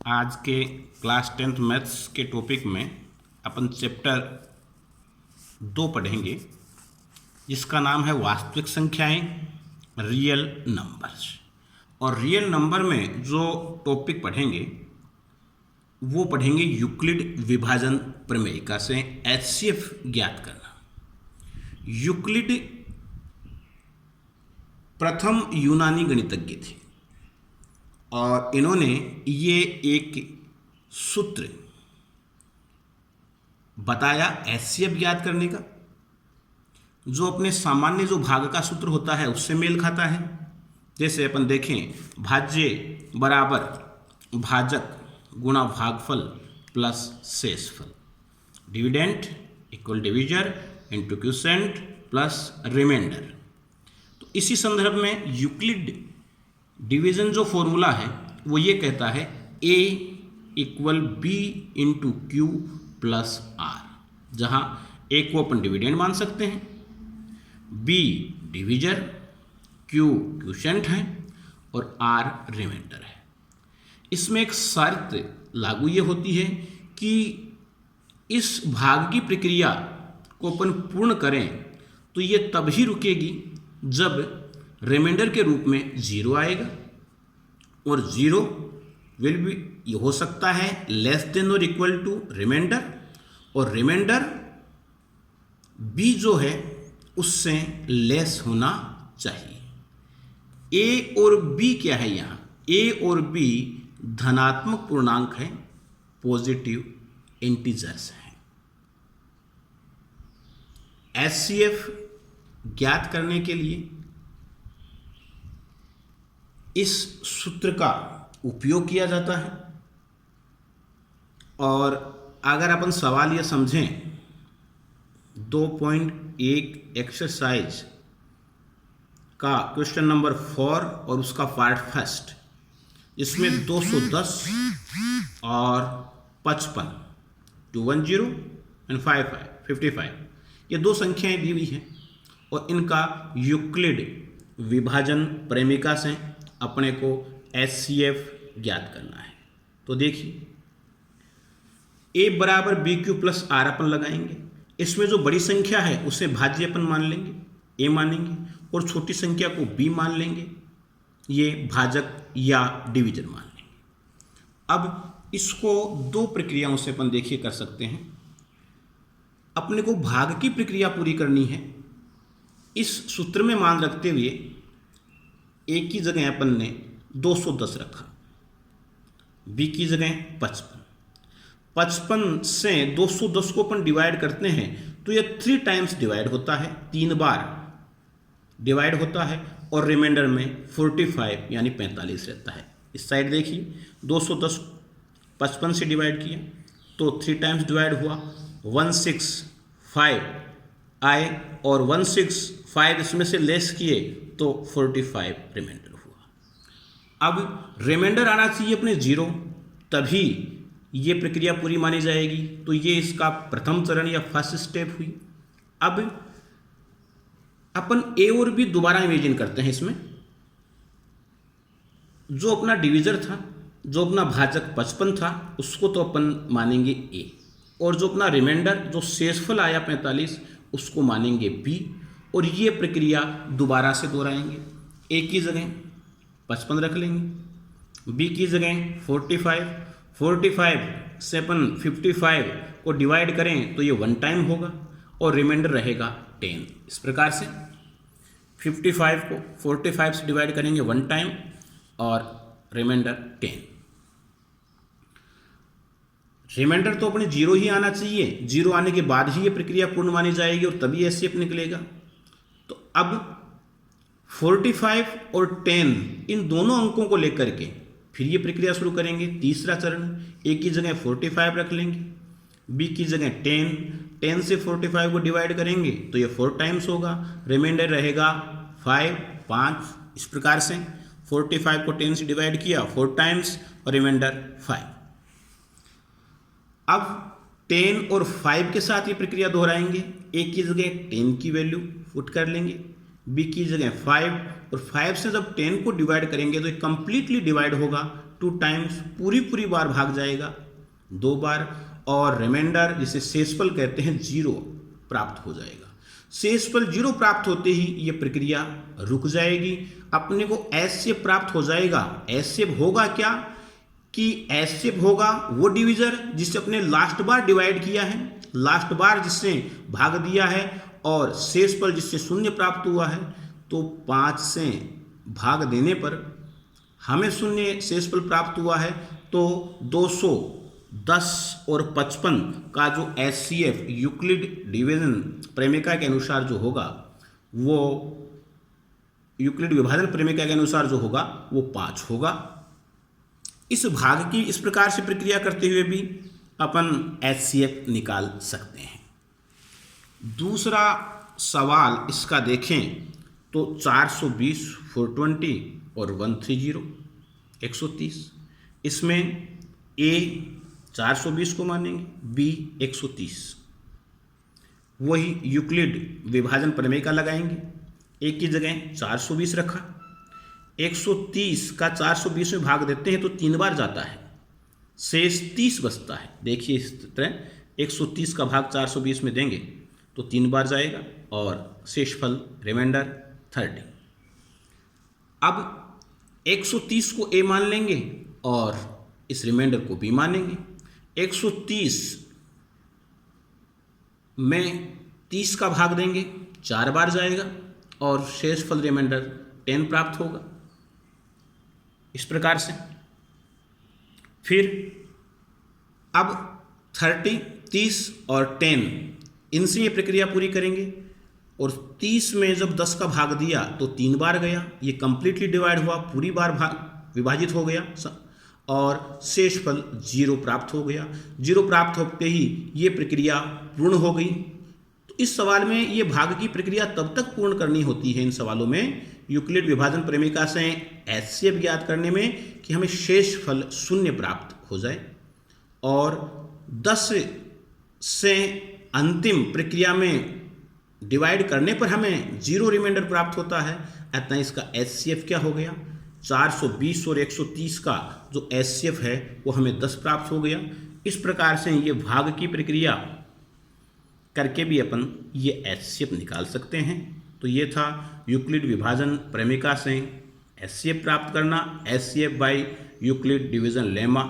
आज के class 10th maths के टॉपिक में अपन चैप्टर 2 पढ़ेंगे जिसका नाम है वास्तविक संख्याएं, रियल नंबर्स। और रियल नंबर में जो टॉपिक पढ़ेंगे वो पढ़ेंगे यूक्लिड विभाजन प्रमेयिका से एचसीएफ ज्ञात करना। यूक्लिड प्रथम यूनानी गणितज्ञ थे और इन्होंने ये एक सूत्र बताया एचसीएफ ज्ञात करने का, जो अपने सामान्य जो भाग का सूत्र होता है उससे मेल खाता है। जैसे अपन देखें, भाज्य बराबर भाजक गुणा भागफल प्लस शेषफल, dividend equal divisor into quotient plus remainder. तो इसी संदर्भ में यूक्लिड डिवीजन जो फॉर्मूला है वो ये कहता है a equal B into Q plus R, जहाँ a को अपन डिविडेंड मान सकते हैं, b डिविजर, q क्वोशिएंट है और r रिमाइंडर है। इसमें एक शर्त लागू ये होती है कि इस भाग की प्रक्रिया को अपन पूर्ण करें तो ये तभी रुकेगी जब रिमाइंडर के रूप में 0 आएगा, और 0 विल बी हो सकता है लेस देन और इक्वल टू रिमाइंडर, और रिमाइंडर b जो है उससे लेस होना चाहिए। a और b क्या है यहाँ? a और b धनात्मक पूर्णांक है, पॉजिटिव इंटीजर्स हैं। एचसीएफ ज्ञात करने के लिए इस सूत्र का उपयोग किया जाता है। और अगर अपन सवाल ये समझें 2.1 एक्सरसाइज का क्वेश्चन नंबर 4 और उसका पार्ट फर्स्ट, इसमें 210 और 55 210 एंड 55 ये दो संख्याएं दी हुई हैं और इनका यूक्लिड विभाजन प्रमेयिका से अपने को एचसीएफ ज्ञात करना है। तो देखिए, a बराबर बी क्यू प्लस आर अपन लगाएंगे। इसमें जो बड़ी संख्या है उसे भाज्य अपन मान लेंगे, a मानेंगे, और छोटी संख्या को b मान लेंगे, ये भाजक या डिवीजन मान लेंगे। अब इसको दो प्रक्रियाओं से अपन देखिए कर सकते हैं। अपने को भाग की प्रक्रिया पूरी करनी है। इस सूत्र में मान रखते हुए a की जगह अपन ने 210 रखा, b की जगह 55 से 210 को अपन डिवाइड करते हैं तो यह 3 टाइम्स डिवाइड होता है, 3 बार डिवाइड होता है, और रिमाइंडर में 45 यानी 45 रहता है। इस साइड देखिए, 210 55 से डिवाइड किया तो 3 टाइम्स डिवाइड हुआ, 165 आए और 165 इसमें से लेस किए तो 45 रिमाइंडर हुआ। अब रिमाइंडर आना चाहिए अपने 0, तभी ये प्रक्रिया पूरी मानी जाएगी। तो ये इसका प्रथम चरण या फर्स्ट स्टेप हुई। अब अपन a और b दोबारा इमेजिन करते हैं। इसमें जो अपना डिवीजर था, जो अपना भाजक 55 था, उसको तो अपन मानेंगे a, और जो अपना रिमाइंडर जो शेषफल आया 45 उसको मानेंगे b, और ये प्रक्रिया दोबारा से दोहराएंगे। a की जगह 55 रख लेंगे, b की जगह 45 से अपन 55 को डिवाइड करें तो ये 1 टाइम होगा और रिमाइंडर रहेगा 10। इस प्रकार से 55 को 45 से डिवाइड करेंगे 1 टाइम और रिमाइंडर 10। रिमाइंडर तो अपने 0 ही आना चाहिए, 0 आने के बाद ही ये प्रक्रिया पूर्ण मानी जाएगी और तभी एचसीएफ निकलेगा। तो अब 45 और 10 इन दोनों अंकों को लेकर के फिर ये प्रक्रिया शुरू करेंगे। तीसरा चरण, a की जगह 45 रख लेंगे, b की जगह 10 से 45 को डिवाइड करेंगे तो ये 4 टाइम्स होगा, रिमाइंडर रहेगा 5। इस प्रकार से 45 को 10 से डिवाइड किया 4 टाइम्स और रिमाइंडर 5। अब 10 और 5 के साथ ये प्रक्रिया दोहराएंगे। a की जगह 10 की वैल्यू पुट कर लेंगे, बी की जगह 5, और 5 से जब 10 को डिवाइड करेंगे तो ये कंप्लीटली डिवाइड होगा 2 टाइम्स, पूरी बार भाग जाएगा 2 बार, और रिमाइंडर जिसे शेषफल कहते हैं 0 प्राप्त हो जाएगा। शेषफल 0 प्राप्त होते ही ये प्रक्रिया रुक जाएगी। अपने को एचसीएफ प्राप्त हो जाएगा। एचसीएफ होगा क्या कि एचसीएफ होगा वो डिविजर जिससे अपने लास्ट बार डिवाइड किया है, लास्ट बार जिससे भाग दिया है, और शेषफल जिससे 0 प्राप्त हुआ है। तो 5 से भाग देने पर हमें 0 शेषफल प्राप्त हुआ है। तो 210 और 55 का जो एचसीएफ यूक्लिड डिवीजन प्रेमिका के अनुसार जो होगा वो यूक्लिड विभाजन प्रेमिका के अनुसार जो होगा वो 5 होगा। इस भाग की इस प्रकार से प्रक्रिया करते हुए भी अपन एचसीएफ निकाल सकते हैं। दूसरा सवाल इसका देखें तो 420, 420 और 130 130, इसमें ए 420 को मानेंगे, बी 130, वही यूक्लिड विभाजन प्रमेय लगाएंगे। ए की जगह 420 रखा, 130 का 420 में भाग देते हैं तो 3 बार जाता है, शेष 30 बचता है। देखिए इस तरह 130 का भाग 420 में देंगे तो 3 बार जाएगा, और शेषफल रिमाइंडर 30। अब 130 को ए मान लेंगे और इस रिमाइंडर को बी मानेंगे। 130 में 30 का भाग देंगे, 4 बार जाएगा, और शेषफल रिमाइंडर 10 प्राप्त होगा। इस प्रकार से फिर अब 30, 30 और 10 इनसे ये प्रक्रिया पूरी करेंगे, और 30 में जब 10 का भाग दिया तो 3 बार गया, ये कंप्लीटली डिवाइड हुआ, पूरी बार भाग विभाजित हो गया, और शेषफल 0 प्राप्त हो गया। 0 प्राप्त होते ही ये प्रक्रिया पूर्ण हो गई। तो इस सवाल में ये भाग की प्रक्रिया तब तक पूर्ण करनी होती है इन सवालों में यूक्लिड विभाजन प्रेमिका से एचसीएफ ज्ञात करने में कि हमें शेषफल 0 प्राप्त हो जाए, और 10 से अंतिम प्रक्रिया में डिवाइड करने पर हमें 0 रिमाइंडर प्राप्त होता है। अतः इसका एचसीएफ क्या हो गया, 420 और 130 का जो एचसीएफ है वो हमें 10 प्राप्त हो गया। इस प्रकार से ये भाग की प्रक्रिया करके भी अपन ये एचसीएफ निकाल सकते हैं। तो ये था यूक्लिड विभाजन प्रेमिका से एचसीएफ प्राप्त करना, HCF by Euclid division lemma.